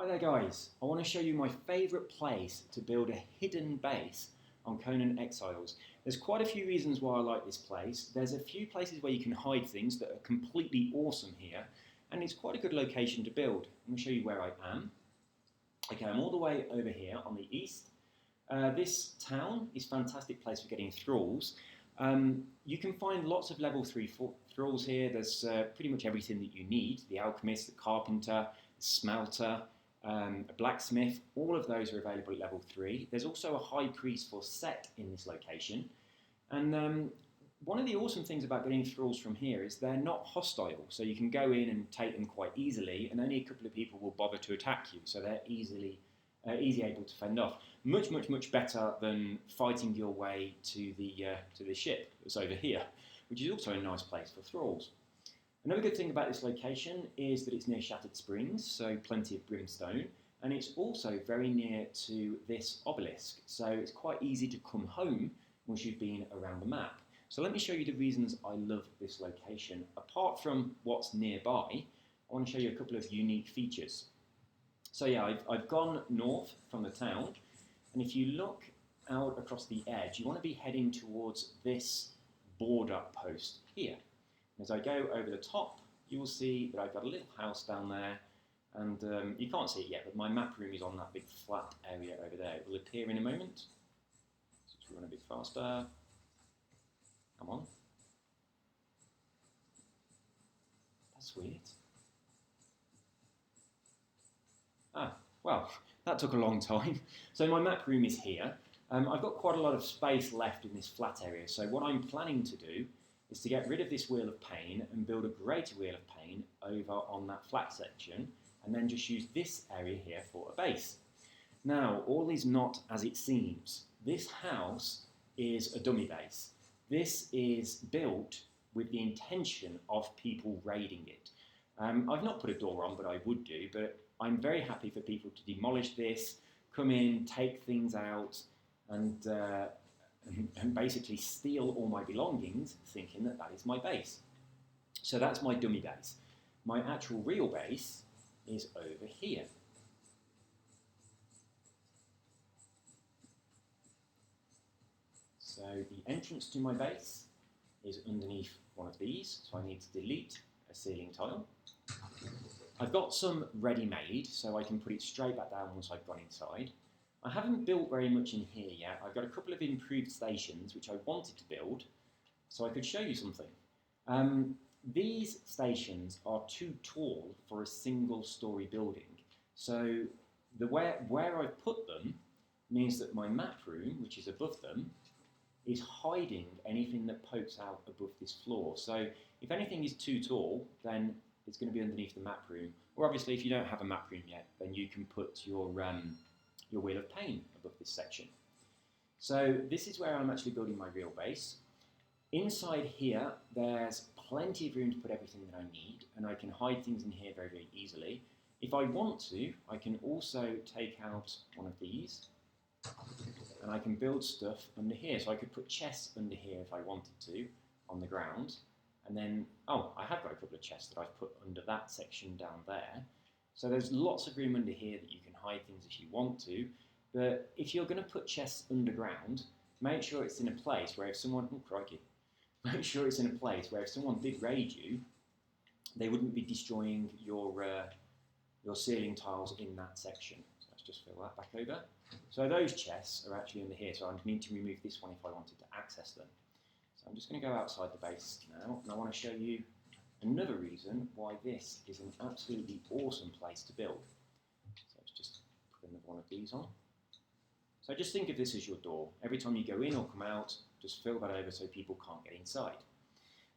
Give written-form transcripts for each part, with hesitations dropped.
Hi there guys, I want to show you my favourite place to build a hidden base on Conan Exiles. There's quite a few reasons why I like this place. There's a few places where you can hide things that are completely awesome here, and it's quite a good location to build. I'm going to show you where I am. Okay, I'm all the way over here on the east. This town is a fantastic place for getting thralls. You can find lots of level 3 thralls here. There's pretty much everything that you need. The alchemist, the carpenter, the smelter, a blacksmith, all of those are available at level 3. There's also a high priest for set in this location. And one of the awesome things about getting thralls from here is they're not hostile. So you can go in and take them quite easily, and only a couple of people will bother to attack you. So they're easy able to fend off. Much better than fighting your way to the ship that's over here, which is also a nice place for thralls. Another good thing about this location is that it's near Shattered Springs, so plenty of brimstone, and it's also very near to this obelisk, so it's quite easy to come home once you've been around the map. So let me show you the reasons I love this location. Apart from what's nearby, I want to show you a couple of unique features. So yeah, I've gone north from the town, and if you look out across the edge, you want to be heading towards this border post here. As I go over the top, you will see that I've got a little house down there, and you can't see it yet, but my map room is on that big flat area over there. It will appear in a moment. So let's run a bit faster. Come on. That's weird. Well, that took a long time. So my map room is here. I've got quite a lot of space left in this flat area, so what I'm planning to do is to get rid of this wheel of pain and build a greater wheel of pain over on that flat section, and then just use this area here for a base. Now, all is not as it seems. This house is a dummy base. This is built with the intention of people raiding it. I've not put a door on, but I would do, but I'm very happy for people to demolish this, come in, take things out, and basically steal all my belongings, thinking that that is my base. So that's my dummy base. My actual real base is over here. So the entrance to my base is underneath one of these, so I need to delete a ceiling tile. I've got some ready-made, so I can put it straight back down once I've gone inside. I haven't built very much in here yet. I've got a couple of improved stations which I wanted to build, so I could show you something. These stations are too tall for a single-story building, so where I've put them means that my map room, which is above them, is hiding anything that pokes out above this floor. So if anything is too tall, then it's going to be underneath the map room. Or obviously, if you don't have a map room yet, then you can put your wheel of pain above this section. So this is where I'm actually building my real base. Inside here, there's plenty of room to put everything that I need, and I can hide things in here very easily. If I want to, I can also take out one of these, and I can build stuff under here. So I could put chests under here if I wanted to, on the ground. And then, I have got a couple of chests that I've put under that section down there. So there's lots of room under here that you can hide things if you want to. But if you're going to put chests underground, make sure it's in a place where if someone, make sure it's in a place where if someone did raid you, they wouldn't be destroying your ceiling tiles in that section. So let's just fill that back over. So those chests are actually under here, so I need to remove this one if I wanted to access them. So I'm just going to go outside the base now, and I want to show you another reason why this is an absolutely awesome place to build. So let's just put another one of these on. So just think of this as your door. Every time you go in or come out, just fill that over so people can't get inside.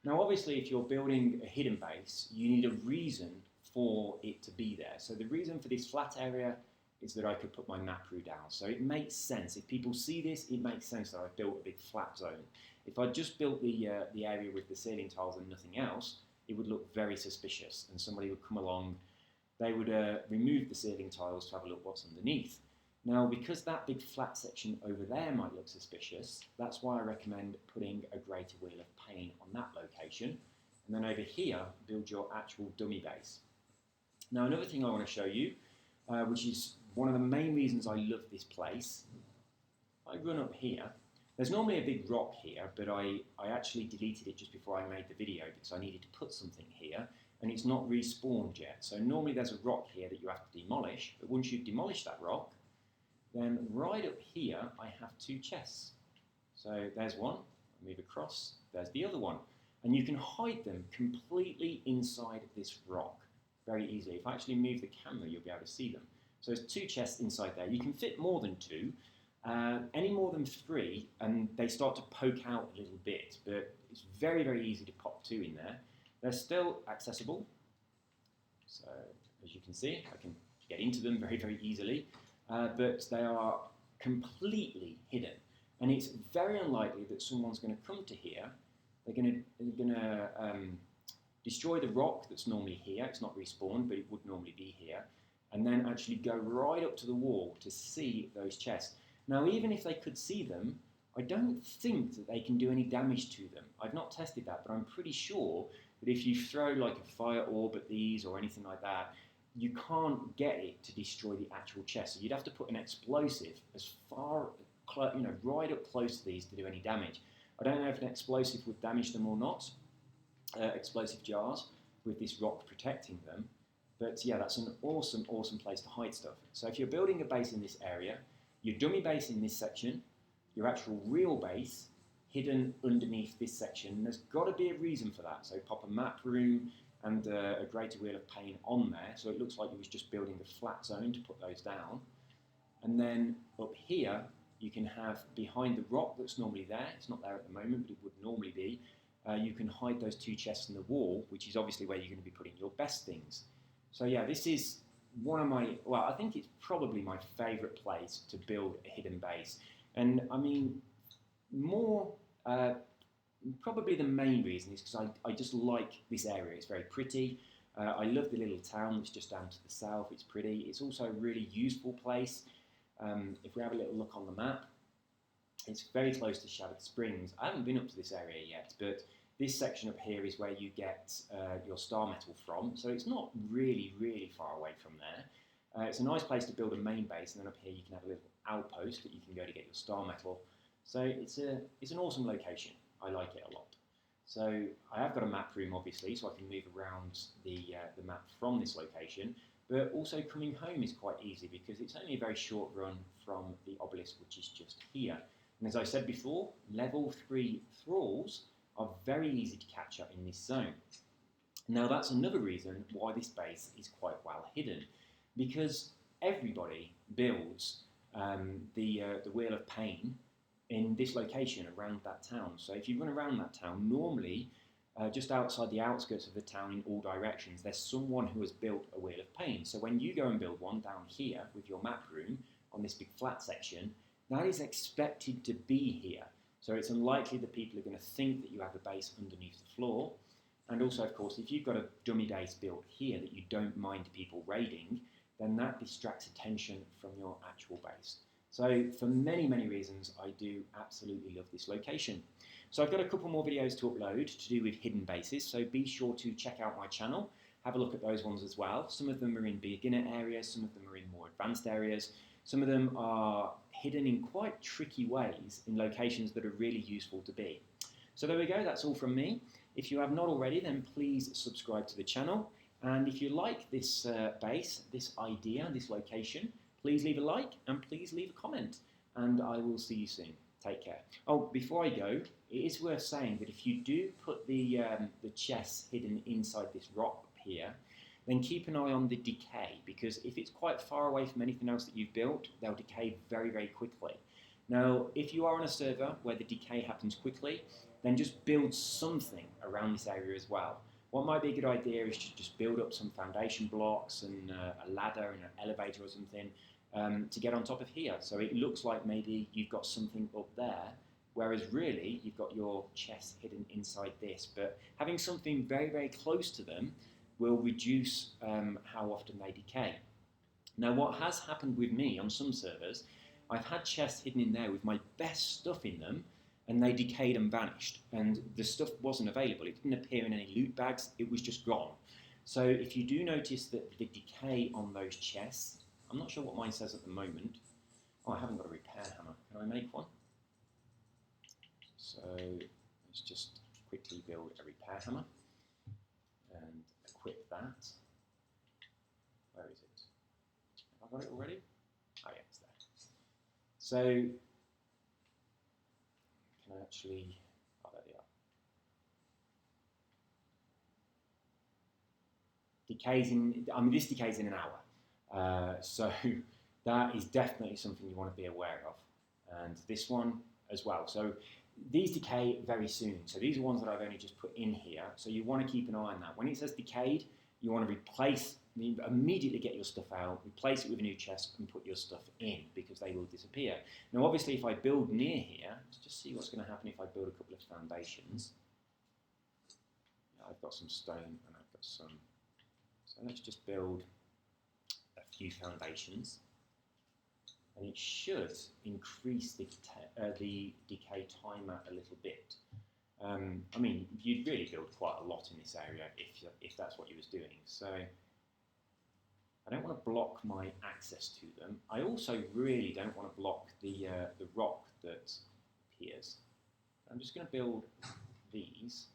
Now obviously if you're building a hidden base, you need a reason for it to be there. So the reason for this flat area is that I could put my map room down. So it makes sense. If people see this, it makes sense that I've built a big flat zone. If I just built the area with the ceiling tiles and nothing else, it would look very suspicious, and somebody would come along, they would remove the ceiling tiles to have a look what's underneath. Now, because that big flat section over there might look suspicious, that's why I recommend putting a greater wheel of pain on that location, and then over here, build your actual dummy base. Now, another thing I want to show you, which is one of the main reasons I love this place. I run up here. There's normally a big rock here, but I actually deleted it just before I made the video because I needed to put something here, and it's not respawned yet. So normally there's a rock here that you have to demolish, but once you've demolished that rock, then right up here I have 2 chests. So there's one, I move across, there's the other one. And you can hide them completely inside this rock very easily. If I actually move the camera, you'll be able to see them. So there's 2 chests inside there. You can fit more than 2. Any more than 3, and they start to poke out a little bit, but it's very, very easy to pop 2 in there. They're still accessible. So as you can see, I can get into them very, very easily, but they are completely hidden. And it's very unlikely that someone's going to come to here. They're going to destroy the rock that's normally here. It's not respawned, but it would normally be here. And then actually go right up to the wall to see those chests. Now, even if they could see them, I don't think that they can do any damage to them. I've not tested that, but I'm pretty sure that if you throw like a fire orb at these or anything like that, you can't get it to destroy the actual chest. So you'd have to put an explosive as far, right up close to these to do any damage. I don't know if an explosive would damage them or not, explosive jars with this rock protecting them. But yeah, that's an awesome, awesome place to hide stuff. So if you're building a base in this area, your dummy base in this section, your actual real base hidden underneath this section. There's got to be a reason for that. So pop a map room and a greater wheel of pain on there, so it looks like you was just building a flat zone to put those down. And then up here, you can have behind the rock that's normally there, it's not there at the moment, but it would normally be, you can hide those 2 chests in the wall, which is obviously where you're going to be putting your best things. So yeah, this is one of my, well, I think it's probably my favourite place to build a hidden base. And I mean, probably the main reason is because I just like this area. It's very pretty. I love the little town that's just down to the south. It's pretty. It's also a really useful place. If we have a little look on the map, it's very close to Shattered Springs. I haven't been up to this area yet, but this section up here is where you get your star metal from, so it's not really, really far away from there. It's a nice place to build a main base, and then up here you can have a little outpost that you can go to get your star metal. So it's an awesome location. I like it a lot. So I have got a map room, obviously, so I can move around the map from this location, but also coming home is quite easy because it's only a very short run from the obelisk, which is just here. And as I said before, level 3 Thralls are very easy to catch up in this zone. Now that's another reason why this base is quite well hidden, because everybody builds the Wheel of Pain in this location around that town. So if you run around that town, normally just outside the outskirts of the town in all directions, there's someone who has built a Wheel of Pain. So when you go and build one down here with your map room on this big flat section, that is expected to be here. So it's unlikely that people are going to think that you have a base underneath the floor. And also, of course, if you've got a dummy base built here that you don't mind people raiding, then that distracts attention from your actual base. So for many, many reasons, I do absolutely love this location. So I've got a couple more videos to upload to do with hidden bases, so be sure to check out my channel, have a look at those ones as well. Some of them are in beginner areas, some of them are in more advanced areas. Some of them are hidden in quite tricky ways in locations that are really useful to be. So there we go, that's all from me. If you have not already, then please subscribe to the channel. And if you like this base, this idea, this location, please leave a like and please leave a comment. And I will see you soon. Take care. Oh, before I go, it is worth saying that if you do put the chests hidden inside this rock up here, then keep an eye on the decay, because if it's quite far away from anything else that you've built, they'll decay very, very quickly. Now, if you are on a server where the decay happens quickly, then just build something around this area as well. What might be a good idea is to just build up some foundation blocks and a ladder and an elevator or something to get on top of here. So it looks like maybe you've got something up there, whereas really you've got your chests hidden inside this. But having something very, very close to them will reduce how often they decay. Now, what has happened with me on some servers, I've had chests hidden in there with my best stuff in them, and they decayed and vanished, and the stuff wasn't available. It didn't appear in any loot bags, it was just gone. So if you do notice that the decay on those chests I'm not sure what mine says at the moment. Oh, I haven't got a repair hammer. Can I make one? So let's just quickly build a repair hammer and equip that. Where is it? Have I got it already? Oh yeah, it's there. So can I actually, oh there they are. Decays in, I mean this decays in an hour. So that is definitely something you want to be aware of. And this one as well. So these decay very soon. So these are ones that I've only just put in here. So you want to keep an eye on that. When it says decayed, you want to replace, immediately get your stuff out, replace it with a new chest and put your stuff in because they will disappear. Now obviously if I build near here, let's just see what's going to happen if I build a couple of foundations. I've got some stone and I've got some, so let's just build a few foundations. And it should increase the decay timer a little bit. I mean, you'd really build quite a lot in this area if that's what you was doing. So I don't want to block my access to them. I also really don't want to block the rock that appears. I'm just going to build these.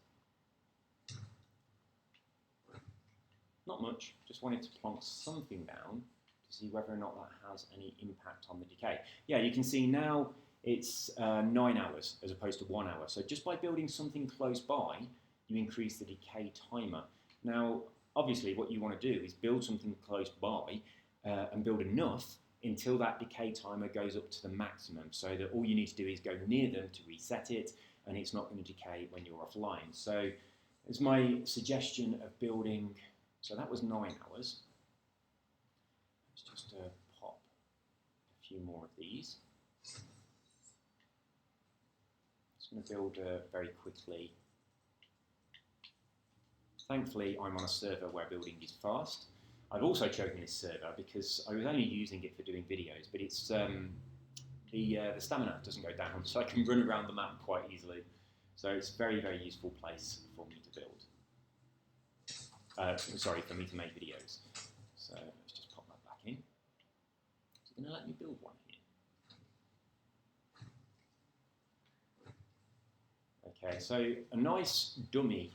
Not much, just wanted to plonk something down to see whether or not that has any impact on the decay. Yeah, you can see now it's 9 hours as opposed to 1 hour. So just by building something close by, you increase the decay timer. Now, obviously what you want to do is build something close by and build enough until that decay timer goes up to the maximum, so that all you need to do is go near them to reset it and it's not going to decay when you're offline. So it's my suggestion of building, so that was 9 hours. Let's just pop a few more of these. Just going to build very quickly. Thankfully, I'm on a server where building is fast. I've also chosen this server because I was only using it for doing videos, but it's the stamina doesn't go down, so I can run around the map quite easily. So it's a very, very useful place for me to build. Sorry, for me to make videos. So let's just pop that back in. Is it going to let me build one here? Okay, so a nice dummy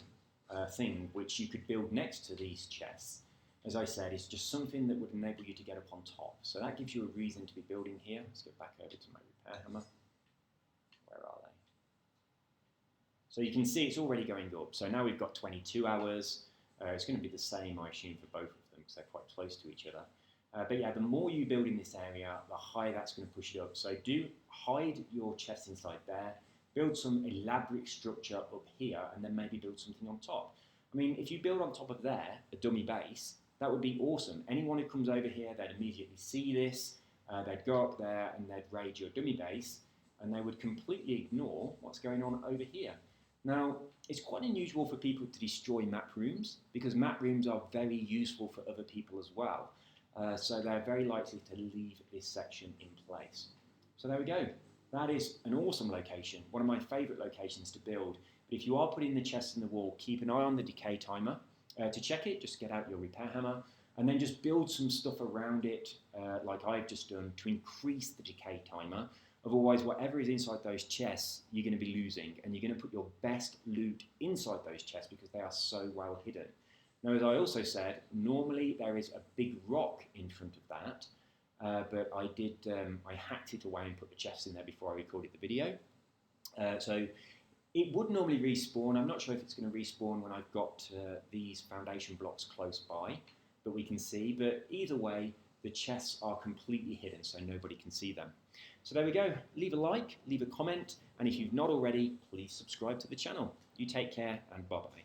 thing which you could build next to these chests, as I said, is just something that would enable you to get up on top. So that gives you a reason to be building here. Let's get back over to my repair hammer. Where are they? So you can see it's already going up. So now we've got 22 hours. It's going to be the same, I assume, for both of them because they're quite close to each other. But yeah, the more you build in this area, the higher that's going to push it up. So do hide your chest inside there, build some elaborate structure up here, and then maybe build something on top. I mean, if you build on top of there, a dummy base, that would be awesome. Anyone who comes over here, they'd immediately see this, they'd go up there and they'd raid your dummy base, and they would completely ignore what's going on over here. Now, it's quite unusual for people to destroy map rooms, because map rooms are very useful for other people as well. So they're very likely to leave this section in place. So there we go. That is an awesome location, one of my favourite locations to build. But if you are putting the chest in the wall, keep an eye on the decay timer. To check it, just get out your repair hammer, and then just build some stuff around it, like I've just done, to increase the decay timer. Otherwise, whatever is inside those chests, you're going to be losing, and you're going to put your best loot inside those chests because they are so well hidden. Now, as I also said, normally there is a big rock in front of that, but I hacked it away and put the chests in there before I recorded the video. So it would normally respawn. I'm not sure if it's going to respawn when I've got these foundation blocks close by, but we can see. But either way, the chests are completely hidden, so nobody can see them. So there we go. Leave a like, leave a comment, and if you've not already, please subscribe to the channel. You take care, and bye-bye.